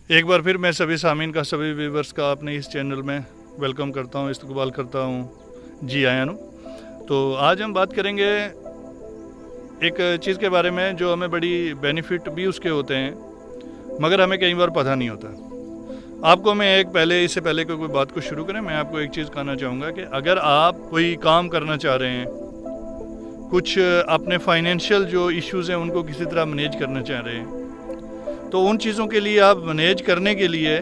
एक बार फिर मैं सभी सामीन का, सभी व्यूवर्स का अपने इस चैनल में वेलकम करता हूँ, इस्तकबाल करता हूँ। जी आया हूँ। तो आज हम बात करेंगे एक चीज़ के बारे में जो हमें बड़ी बेनिफिट भी उसके होते हैं, मगर हमें कई बार पता नहीं होता। आपको मैं इससे पहले कोई बात को शुरू करें, मैं आपको एक चीज़ कहना चाहूँगा कि अगर आप कोई काम करना चाह रहे हैं, कुछ अपने फाइनेंशियल जो इश्यूज़ हैं उनको किसी तरह मैनेज करना चाह रहे हैं, तो उन चीज़ों के लिए आप मैनेज करने के लिए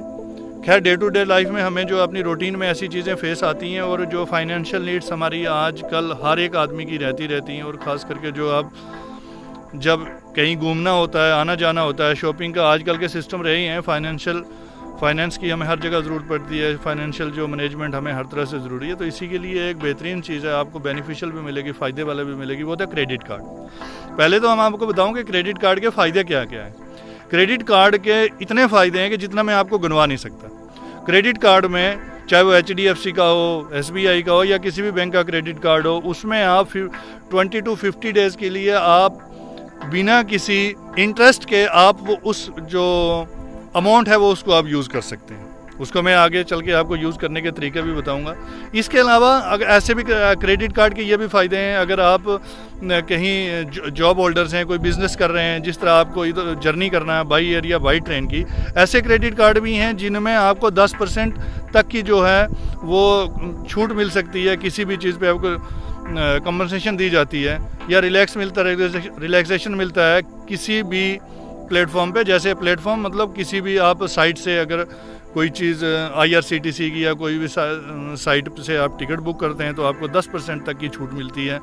खैर डे टू डे लाइफ में हमें जो अपनी रूटीन में ऐसी चीज़ें फेस आती हैं और जो फाइनेंशियल नीड्स हमारी आजकल हर एक आदमी की रहती हैं, और ख़ास करके जो आप जब कहीं घूमना होता है, आना जाना होता है, शॉपिंग का आजकल के सिस्टम रहे हैं, फाइनेंस की हमें हर जगह ज़रूरत पड़ती है, फाइनेंशियल जो मैनेजमेंट हमें हर तरह से ज़रूरी है। तो इसी के लिए एक बेहतरीन चीज़ है, आपको बेनिफिशियल भी मिलेगी, फ़ायदे वाला भी मिलेगी, वो होता है क्रेडिट कार्ड। पहले तो हम आपको बताऊँ कि क्रेडिट कार्ड के फ़ायदे क्या क्या हैं। क्रेडिट कार्ड के इतने फ़ायदे हैं कि जितना मैं आपको गिनवा नहीं सकता। क्रेडिट कार्ड में चाहे वो HDFC का हो, SBI का हो या किसी भी बैंक का क्रेडिट कार्ड हो, उसमें आप 20 to 50 डेज़ के लिए आप बिना किसी इंटरेस्ट के आप वो उस जो अमाउंट है वो उसको आप यूज़ कर सकते हैं। उसको मैं आगे चल के आपको यूज़ करने के तरीके भी बताऊंगा। इसके अलावा अगर ऐसे भी क्रेडिट कार्ड के ये भी फ़ायदे हैं, अगर आप कहीं जॉब होल्डर्स हैं, कोई बिज़नेस कर रहे हैं, जिस तरह आपको इधर जर्नी करना है बाई एयर या बाई ट्रेन की, ऐसे क्रेडिट कार्ड भी हैं जिनमें आपको 10% तक की जो है वो छूट मिल सकती है, किसी भी चीज़ पर आपको कंपनसेशन दी जाती है या रिलैक्सेशन मिलता है किसी भी प्लेटफॉर्म पे। जैसे प्लेटफॉर्म मतलब किसी भी आप साइट से अगर कोई चीज़ IRCTC की या कोई भी साइट से आप टिकट बुक करते हैं तो आपको 10% तक की छूट मिलती है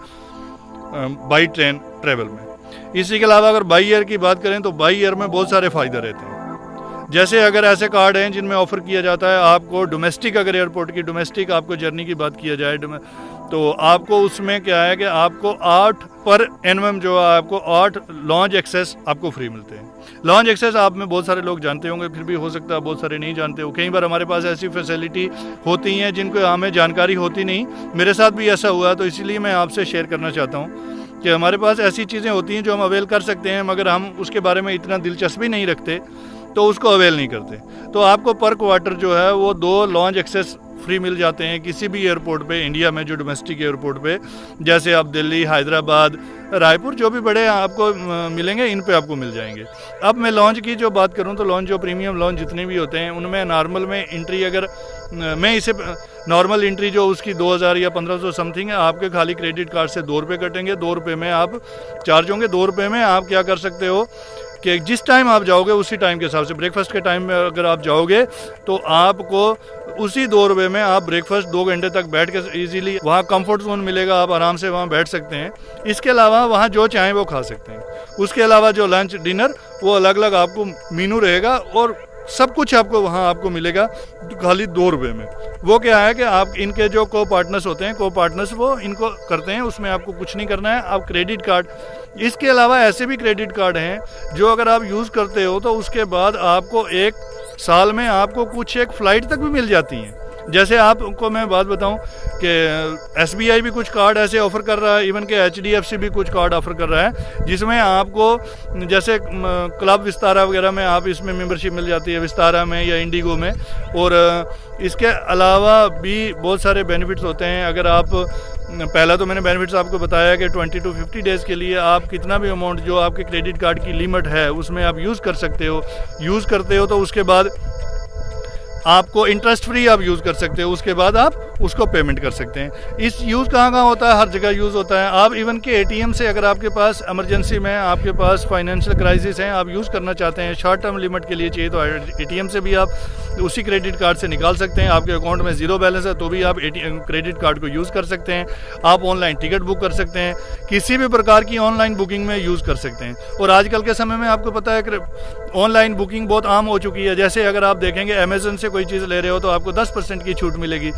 बाई ट्रेन ट्रेवल में। इसी के अलावा अगर बाई एयर की बात करें तो बाई एयर में बहुत सारे फ़ायदे रहते हैं। जैसे अगर ऐसे कार्ड हैं जिनमें ऑफ़र किया जाता है आपको डोमेस्टिक, अगर एयरपोर्ट की डोमेस्टिक आपको जर्नी की बात किया जाए तो आपको उसमें क्या है कि आपको 8 पर एनम जो है आपको 8 लॉन्च एक्सेस आपको फ्री मिलते हैं। लॉन्च एक्सेस आप में बहुत सारे लोग जानते होंगे, फिर भी हो सकता है बहुत सारे नहीं जानते हो। कई बार हमारे पास ऐसी फैसिलिटी होती हैं जिनको हमें जानकारी होती नहीं, मेरे साथ भी ऐसा हुआ, तो इसीलिए मैं आपसे शेयर करना चाहता हूँ कि हमारे पास ऐसी चीज़ें होती हैं जो हम अवेल कर सकते हैं, मगर हम उसके बारे में इतना दिलचस्पी नहीं रखते तो उसको अवेल नहीं करते। तो आपको पर क्वार्टर जो है वो 2 लॉन्च एक्सेस फ्री मिल जाते हैं किसी भी एयरपोर्ट पे इंडिया में, जो डोमेस्टिक एयरपोर्ट पे, जैसे आप दिल्ली, हैदराबाद, रायपुर, जो भी बड़े आपको मिलेंगे इन पे आपको मिल जाएंगे। अब मैं लॉन्च की जो बात करूं तो लॉन्च जो प्रीमियम लॉन्च जितने भी होते हैं उनमें नॉर्मल में एंट्री, अगर मैं इसे नॉर्मल एंट्री जो उसकी 2000 या 1500 समथिंग है, आपके खाली क्रेडिट कार्ड से 2 रुपये कटेंगे, 2 रुपये में आप चार्ज होंगे। 2 रुपये में आप क्या कर सकते हो कि जिस टाइम आप जाओगे उसी टाइम के हिसाब से, ब्रेकफास्ट के टाइम में अगर आप जाओगे तो आपको उसी 2 रुपये में आप ब्रेकफास्ट 2 घंटे तक बैठ के इजीली वहाँ कंफर्ट जोन मिलेगा, आप आराम से वहाँ बैठ सकते हैं। इसके अलावा वहाँ जो चाहें वो खा सकते हैं। उसके अलावा जो लंच डिनर वो अलग अलग आपको मीनू रहेगा और सब कुछ आपको वहाँ आपको मिलेगा खाली 2 रुपये में। वो क्या है कि आप इनके जो को पार्टनर्स होते हैं, को पार्टनर्स वो इनको करते हैं, उसमें आपको कुछ नहीं करना है। आप क्रेडिट कार्ड, इसके अलावा ऐसे भी क्रेडिट कार्ड हैं जो अगर आप यूज़ करते हो तो उसके बाद आपको 1 साल में आपको कुछ एक फ़्लाइट तक भी मिल जाती हैं। जैसे आपको मैं बात बताऊं कि SBI भी कुछ कार्ड ऐसे ऑफ़र कर रहा है, इवन के HDFC भी कुछ कार्ड ऑफ़र कर रहा है जिसमें आपको जैसे क्लब विस्तारा वगैरह में आप इसमें मेंबरशिप मिल जाती है, विस्तारा में या इंडिगो में। और इसके अलावा भी बहुत सारे बेनिफिट्स होते हैं। अगर आप पहला तो मैंने बेनिफिट्स आपको बताया कि 20 to 50 डेज़ के लिए आप कितना भी अमाउंट जो आपके क्रेडिट कार्ड की लिमिट है उसमें आप यूज़ कर सकते हो। यूज़ करते हो तो उसके बाद आपको इंटरेस्ट फ्री आप यूज़ कर सकते हो, उसके बाद आप उसको पेमेंट कर सकते हैं। इस यूज़ कहाँ होता है, हर जगह यूज़ होता है। आप इवन के ATM से अगर आपके पास इमरजेंसी में आपके पास फाइनेंशियल क्राइसिस हैं, आप यूज़ करना चाहते हैं, शॉर्ट टर्म लिमिट के लिए चाहिए तो ATM से भी आप उसी क्रेडिट कार्ड से निकाल सकते हैं। आपके अकाउंट में 0 बैलेंस है तो भी आप क्रेडिट कार्ड को यूज़ कर सकते हैं। आप ऑनलाइन टिकट बुक कर सकते हैं, किसी भी प्रकार की ऑनलाइन बुकिंग में यूज़ कर सकते हैं। और आजकल के समय में आपको पता है कि ऑनलाइन बुकिंग बहुत आम हो चुकी है। जैसे अगर आप देखेंगे अमेज़न से कोई चीज़ ले रहे हो तो आपको 10% की छूट मिलेगी।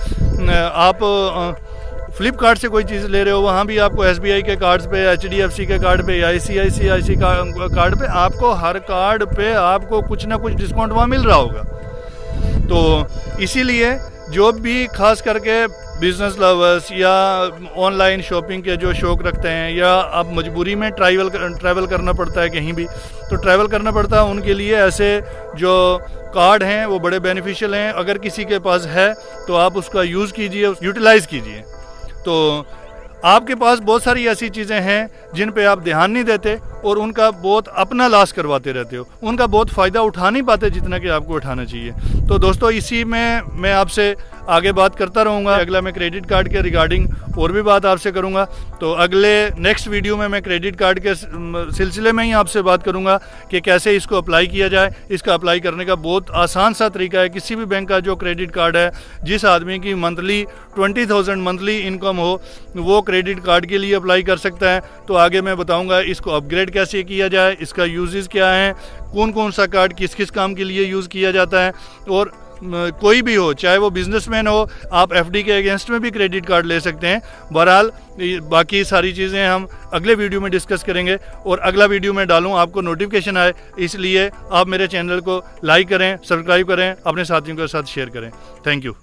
आप फ्लिपकार्ट से कोई चीज़ ले रहे हो वहाँ भी आपको SBI के कार्ड्स पे, HDFC के कार्ड पे, ICICI कार्ड पे, आपको हर कार्ड पे आपको कुछ ना कुछ डिस्काउंट वहाँ मिल रहा होगा। तो इसीलिए जो भी खास करके बिज़नेस लवर्स या ऑनलाइन शॉपिंग के जो शौक़ रखते हैं, या आप मजबूरी में ट्रैवल करना पड़ता है कहीं भी, तो ट्रैवल करना पड़ता है, उनके लिए ऐसे जो कार्ड हैं वो बड़े बेनिफिशियल हैं। अगर किसी के पास है तो आप उसका यूज़ कीजिए, यूटिलाइज़ कीजिए। तो आपके पास बहुत सारी ऐसी चीज़ें हैं जिन पे आप ध्यान नहीं देते और उनका बहुत अपना लॉस करवाते रहते हो, उनका बहुत फ़ायदा उठा नहीं पाते जितना कि आपको उठाना चाहिए। तो दोस्तों, इसी में मैं आपसे आगे बात करता रहूँगा। अगला मैं क्रेडिट कार्ड के रिगार्डिंग और भी बात आपसे करूँगा। तो अगले नेक्स्ट वीडियो में मैं क्रेडिट कार्ड के सिलसिले में ही आपसे बात करूँगा कि कैसे इसको अप्लाई किया जाए। इसका अप्लाई करने का बहुत आसान सा तरीका है। किसी भी बैंक का जो क्रेडिट कार्ड है, जिस आदमी की मंथली 20,000 मंथली इनकम हो, वो क्रेडिट कार्ड के लिए अप्लाई कर सकता है। तो आगे मैं बताऊँगा इसको अपग्रेड कैसे किया जाए, इसका यूजेस क्या हैं, कौन कौन सा कार्ड किस किस काम के लिए यूज़ किया जाता है। और कोई भी हो, चाहे वो बिजनेसमैन हो, आप एफडी के अगेंस्ट में भी क्रेडिट कार्ड ले सकते हैं। बहरहाल बाकी सारी चीज़ें हम अगले वीडियो में डिस्कस करेंगे, और अगला वीडियो में डालूँ आपको नोटिफिकेशन आए, इसलिए आप मेरे चैनल को लाइक करें, सब्सक्राइब करें, अपने साथियों के साथ शेयर करें। Thank you.